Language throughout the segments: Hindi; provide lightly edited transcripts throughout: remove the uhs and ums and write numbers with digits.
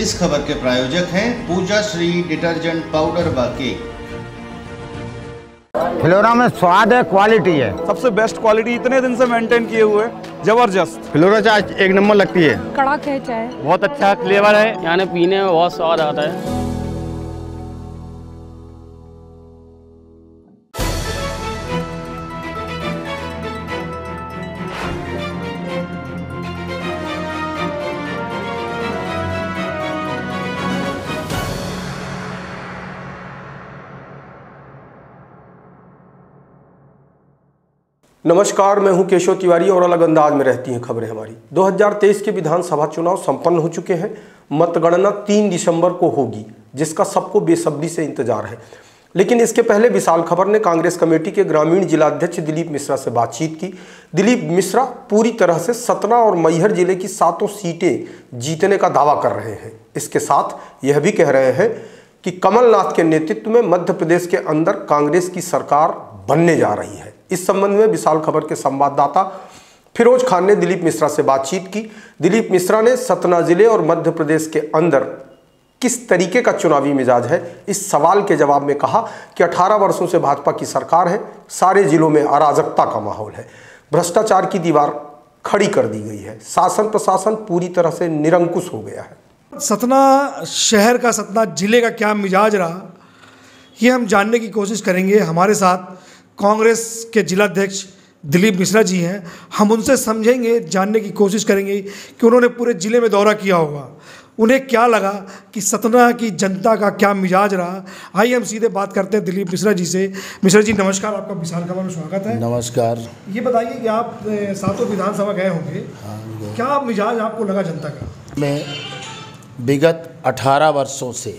इस खबर के प्रायोजक हैं पूजा श्री डिटर्जेंट पाउडर व केक। फ्लोरा में स्वाद है, क्वालिटी है, सबसे बेस्ट क्वालिटी इतने दिन से मेंटेन किए हुए, जबरदस्त। फ्लोरा चाय एक नंबर लगती है, कड़क है चाय, बहुत अच्छा फ्लेवर है, यानी पीने में बहुत स्वाद आता है। नमस्कार, मैं हूं केशव तिवारी और अलग अंदाज में रहती हैं खबरें हमारी। 2023 के विधानसभा चुनाव संपन्न हो चुके हैं। मतगणना 3 दिसंबर को होगी, जिसका सबको बेसब्री से इंतजार है। लेकिन इसके पहले विशाल खबर ने कांग्रेस कमेटी के ग्रामीण जिलाध्यक्ष दिलीप मिश्रा से बातचीत की। दिलीप मिश्रा पूरी तरह से सतना और मैहर जिले की 7 सीटें जीतने का दावा कर रहे हैं। इसके साथ यह भी कह रहे हैं कि कमलनाथ के नेतृत्व में मध्य प्रदेश के अंदर कांग्रेस की सरकार बनने जा रही है। इस संबंध में विशाल खबर के संवाददाता फिरोज खान ने दिलीप मिश्रा से बातचीत की। दिलीप मिश्रा ने सतना जिले और मध्य प्रदेश के अंदर किस तरीके का चुनावी मिजाज है, इस सवाल के जवाब में कहा कि 18 वर्षों से भाजपा की सरकार है, सारे जिलों में अराजकता का माहौल है, भ्रष्टाचार की दीवार खड़ी कर दी गई है, शासन प्रशासन पूरी तरह से निरंकुश हो गया है। सतना शहर का, सतना जिले का क्या मिजाज रहा, ये हम जानने की कोशिश करेंगे। हमारे साथ कांग्रेस के जिलाध्यक्ष दिलीप मिश्रा जी हैं। हम उनसे समझेंगे, जानने की कोशिश करेंगे कि उन्होंने पूरे ज़िले में दौरा किया होगा, उन्हें क्या लगा, कि सतना की जनता का क्या मिजाज रहा। आइए हम सीधे बात करते हैं दिलीप मिश्रा जी से। मिश्रा जी नमस्कार, आपका विशाल खबर में स्वागत है। नमस्कार। ये बताइए कि आप 7 विधानसभा गए होंगे, क्या मिजाज आपको लगा जनता का? मैं विगत 18 वर्षों से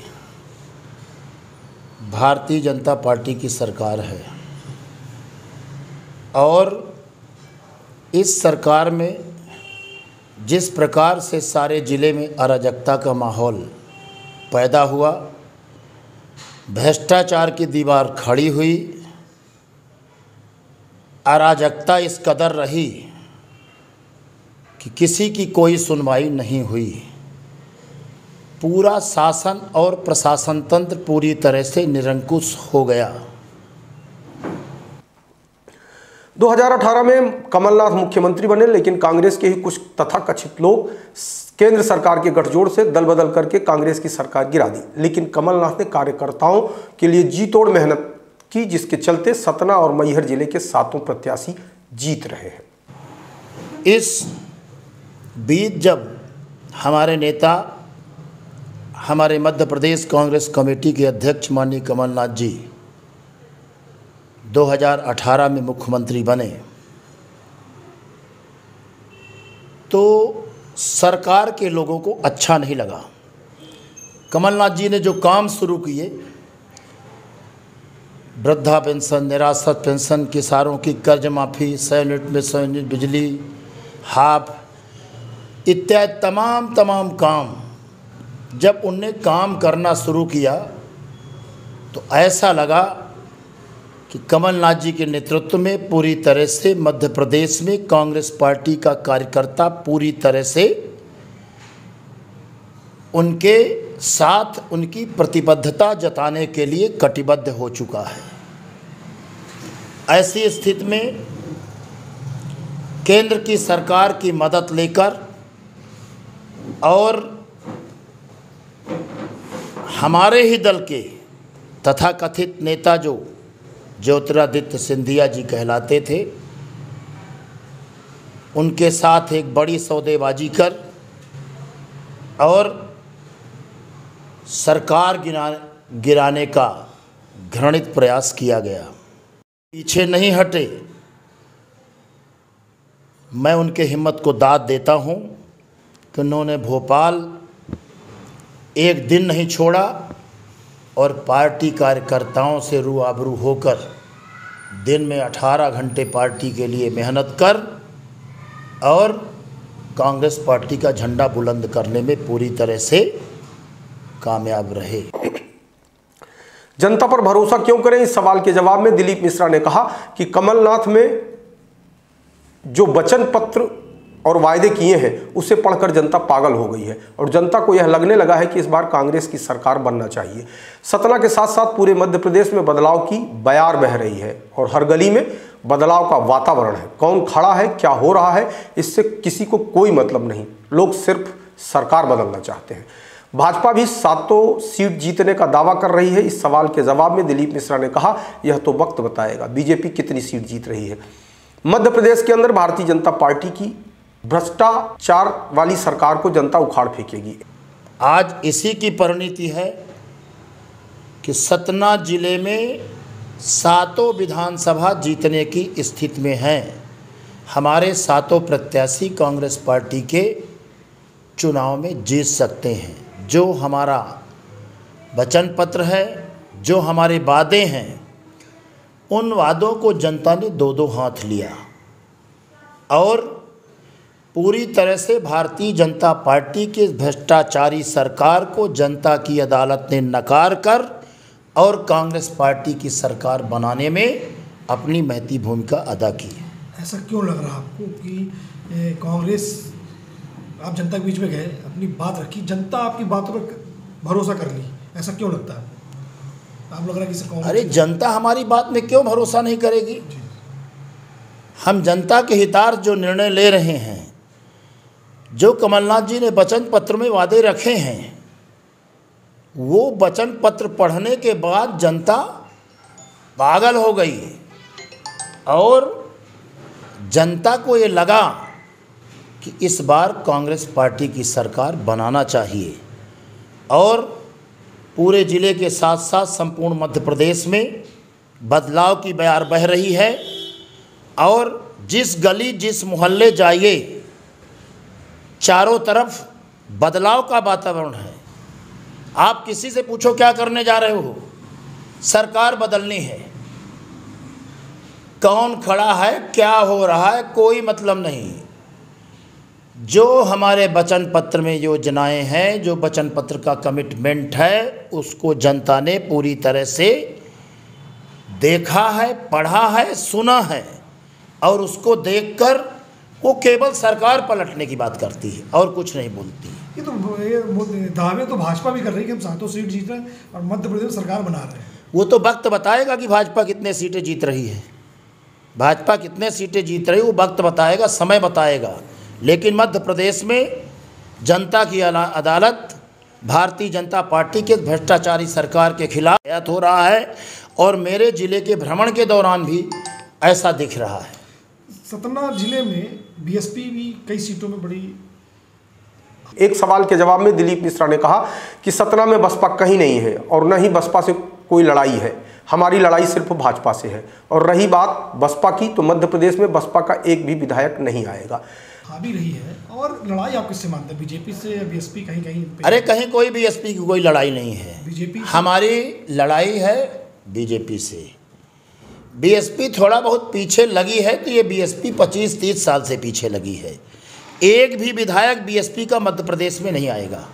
भारतीय जनता पार्टी की सरकार है और इस सरकार में जिस प्रकार से सारे ज़िले में अराजकता का माहौल पैदा हुआ, भ्रष्टाचार की दीवार खड़ी हुई, अराजकता इस कदर रही कि किसी की कोई सुनवाई नहीं हुई, पूरा शासन और प्रशासन तंत्र पूरी तरह से निरंकुश हो गया। 2018 में कमलनाथ मुख्यमंत्री बने, लेकिन कांग्रेस के ही कुछ तथाकथित लोग केंद्र सरकार के गठजोड़ से दल बदल करके कांग्रेस की सरकार गिरा दी। लेकिन कमलनाथ ने कार्यकर्ताओं के लिए जी तोड़ मेहनत की, जिसके चलते सतना और मैहर जिले के 7 प्रत्याशी जीत रहे हैं। इस बीच जब हमारे नेता, हमारे मध्य प्रदेश कांग्रेस कमेटी के अध्यक्ष माननीय कमलनाथ जी 2018 में मुख्यमंत्री बने, तो सरकार के लोगों को अच्छा नहीं लगा। कमलनाथ जी ने जो काम शुरू किए, वृद्धा पेंशन, निराश्रित पेंशन, किसानों की कर्ज माफ़ी, 100 यूनिट में 100 यूनिट बिजली, हाफ इत्यादि तमाम काम जब उनने काम करना शुरू किया तो ऐसा लगा कि कमलनाथ जी के नेतृत्व में पूरी तरह से मध्य प्रदेश में कांग्रेस पार्टी का कार्यकर्ता पूरी तरह से उनके साथ उनकी प्रतिबद्धता जताने के लिए कटिबद्ध हो चुका है। ऐसी स्थिति में केंद्र की सरकार की मदद लेकर और हमारे ही दल के तथाकथित नेता जो ज्योतिरादित्य सिंधिया जी कहलाते थे, उनके साथ एक बड़ी सौदेबाजी कर और सरकार गिराने का घृणित प्रयास किया गया। पीछे नहीं हटे। मैं उनके हिम्मत को दाद देता हूं कि उन्होंने भोपाल एक दिन नहीं छोड़ा और पार्टी कार्यकर्ताओं से रूबरू होकर दिन में 18 घंटे पार्टी के लिए मेहनत कर और कांग्रेस पार्टी का झंडा बुलंद करने में पूरी तरह से कामयाब रहे। जनता पर भरोसा क्यों करें, इस सवाल के जवाब में दिलीप मिश्रा ने कहा कि कमलनाथ में जो वचन पत्र और वायदे किए हैं उसे पढ़कर जनता पागल हो गई है और जनता को यह लगने लगा है कि इस बार कांग्रेस की सरकार बनना चाहिए। सतना के साथ साथ पूरे मध्य प्रदेश में बदलाव की बयार बह रही है और हर गली में बदलाव का वातावरण है। कौन खड़ा है, क्या हो रहा है, इससे किसी को कोई मतलब नहीं। लोग सिर्फ सरकार बदलना चाहते हैं। भाजपा भी 7 सीट जीतने का दावा कर रही है। इस सवाल के जवाब में दिलीप मिश्रा ने कहा, यह तो वक्त बताएगा बीजेपी कितनी सीट जीत रही है। मध्य प्रदेश के अंदर भारतीय जनता पार्टी की भ्रष्टाचार वाली सरकार को जनता उखाड़ फेंकेगी। आज इसी की परिणति है कि सतना जिले में 7 विधानसभा जीतने की स्थिति में हैं। हमारे 7 प्रत्याशी कांग्रेस पार्टी के चुनाव में जीत सकते हैं। जो हमारा वचन पत्र है, जो हमारे वादे हैं, उन वादों को जनता ने 2-2 हाथ लिया और पूरी तरह से भारतीय जनता पार्टी की भ्रष्टाचारी सरकार को जनता की अदालत ने नकार कर और कांग्रेस पार्टी की सरकार बनाने में अपनी महती भूमिका अदा की है। ऐसा क्यों लग रहा आपको कि कांग्रेस, आप जनता के बीच में गए, अपनी बात रखी, जनता आपकी बातों पर भरोसा कर ली, ऐसा क्यों लगता है? आप लग रहा है कि कांग्रेस, अरे जनता हमारी बात में क्यों भरोसा नहीं करेगी? हम जनता के हितार्थ जो निर्णय ले रहे हैं, जो कमलनाथ जी ने वचन पत्र में वादे रखे हैं, वो वचन पत्र पढ़ने के बाद जनता पागल हो गई और जनता को ये लगा कि इस बार कांग्रेस पार्टी की सरकार बनाना चाहिए और पूरे ज़िले के साथ साथ संपूर्ण मध्य प्रदेश में बदलाव की बयार बह रही है और जिस गली जिस मोहल्ले जाइए चारों तरफ बदलाव का वातावरण है। आप किसी से पूछो क्या करने जा रहे हो, सरकार बदलनी है। कौन खड़ा है, क्या हो रहा है, कोई मतलब नहीं। जो हमारे वचन पत्र में योजनाएं हैं, जो वचन पत्र का कमिटमेंट है, उसको जनता ने पूरी तरह से देखा है, पढ़ा है, सुना है और उसको देखकर वो केवल सरकार पलटने की बात करती है और कुछ नहीं बोलती। ये दावे तो भाजपा भी कर रही है कि हम 7 सीट जीत रहे हैं और मध्य प्रदेश में सरकार बना रहे हैं। वो तो वक्त बताएगा कि भाजपा कितने सीटें जीत रही है। भाजपा कितने सीटें जीत रही है वो वक्त बताएगा, समय बताएगा। लेकिन मध्य प्रदेश में जनता की अदालत भारतीय जनता पार्टी के भ्रष्टाचारी सरकार के खिलाफ हो रहा है और मेरे ज़िले के भ्रमण के दौरान भी ऐसा दिख रहा है। सतना जिले में बीएसपी भी कई सीटों में बड़ी। एक सवाल के जवाब में दिलीप मिश्रा ने कहा कि सतना में बसपा कहीं नहीं है और न ही बसपा से कोई लड़ाई है। हमारी लड़ाई सिर्फ भाजपा से है और रही बात बसपा की, तो मध्य प्रदेश में बसपा का एक भी विधायक नहीं आएगा। भी रही है और लड़ाई आप किससे मानते हैं, बीजेपी से या बीएसपी? कहीं कहीं अरे कहीं कोई बीएसपी की कोई लड़ाई नहीं है। बीजेपी, हमारी लड़ाई है बीजेपी से। बीएसपी थोड़ा बहुत पीछे लगी है तो ये बीएसपी 25-30 साल से पीछे लगी है। एक भी विधायक बीएसपी का मध्य प्रदेश में नहीं आएगा।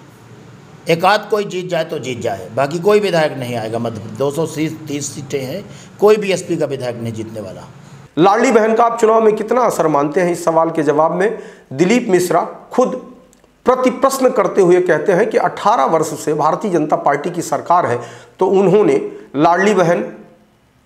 एक आध कोई जीत जाए तो जीत जाए, बाकी कोई विधायक नहीं आएगा मध्य प्रदेश। 230 सीटें हैं, कोई बीएसपी का विधायक नहीं जीतने वाला। लाडली बहन का आप चुनाव में कितना असर मानते हैं? इस सवाल के जवाब में दिलीप मिश्रा खुद प्रति प्रश्न करते हुए कहते हैं कि 18 वर्ष से भारतीय जनता पार्टी की सरकार है तो उन्होंने लाडली बहन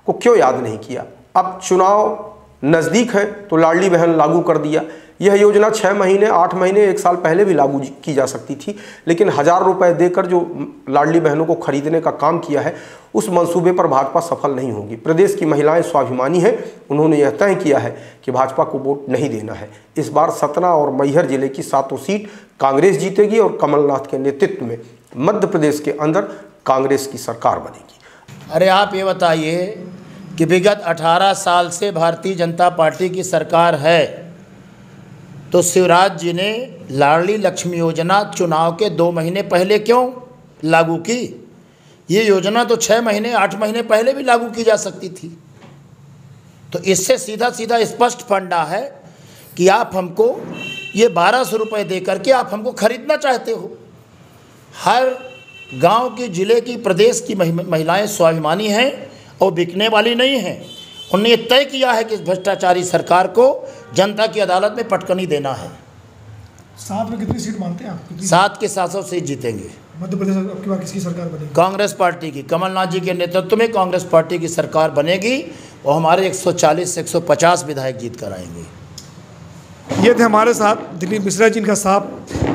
को क्यों याद नहीं किया। अब चुनाव नज़दीक है तो लाडली बहन लागू कर दिया। यह योजना 6 महीने, 8 महीने, 1 साल पहले भी लागू की जा सकती थी, लेकिन 1000 रुपये देकर जो लाडली बहनों को खरीदने का काम किया है उस मंसूबे पर भाजपा सफल नहीं होगी। प्रदेश की महिलाएं स्वाभिमानी हैं, उन्होंने यह तय किया है कि भाजपा को वोट नहीं देना है। इस बार सतना और मैहर जिले की 7 सीट कांग्रेस जीतेगी और कमलनाथ के नेतृत्व में मध्य प्रदेश के अंदर कांग्रेस की सरकार बनेगी। अरे आप ये बताइए कि विगत 18 साल से भारतीय जनता पार्टी की सरकार है तो शिवराज जी ने लाडली लक्ष्मी योजना चुनाव के 2 महीने पहले क्यों लागू की? ये योजना तो 6 महीने, 8 महीने पहले भी लागू की जा सकती थी। तो इससे सीधा सीधा स्पष्ट फंडा है कि आप हमको ये 1200 रुपये दे करके आप हमको खरीदना चाहते हो। हर गांव की, जिले की, प्रदेश की महिलाएं स्वाभिमानी हैं और बिकने वाली नहीं हैं। उन्होंने तय किया है कि इस भ्रष्टाचारी सरकार को जनता की अदालत में पटकनी देना है। सात में कितनी सीट मानते हैं आप? 7 के 700 सीट जीतेंगे। मध्य प्रदेश में अब की बार किसकी सरकार बनेगी? कांग्रेस पार्टी की, कमलनाथ जी के नेतृत्व में कांग्रेस पार्टी की सरकार बनेगी और हमारे 140 से 150 विधायक जीत कर आएंगे। ये थे हमारे साथ दिलीप मिश्रा जी। इनका साफ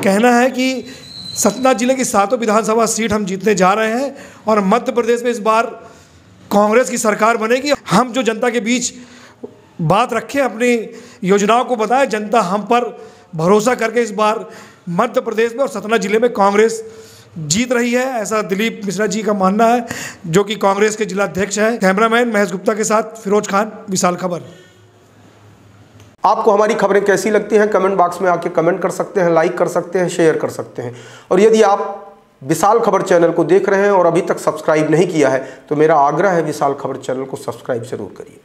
कहना है कि सतना जिले की 7 विधानसभा सीट हम जीतने जा रहे हैं और मध्य प्रदेश में इस बार कांग्रेस की सरकार बनेगी। हम जो जनता के बीच बात रखें, अपनी योजनाओं को बताएं, जनता हम पर भरोसा करके इस बार मध्य प्रदेश में और सतना जिले में कांग्रेस जीत रही है, ऐसा दिलीप मिश्रा जी का मानना है, जो कि कांग्रेस के जिला अध्यक्ष हैं। कैमरामैन महेश गुप्ता के साथ फिरोज खान, विशाल खबर। आपको हमारी खबरें कैसी लगती हैं कमेंट बॉक्स में आके कमेंट कर सकते हैं, लाइक कर सकते हैं, शेयर कर सकते हैं। और यदि आप विशाल खबर चैनल को देख रहे हैं और अभी तक सब्सक्राइब नहीं किया है तो मेरा आग्रह है विशाल खबर चैनल को सब्सक्राइब जरूर करिए।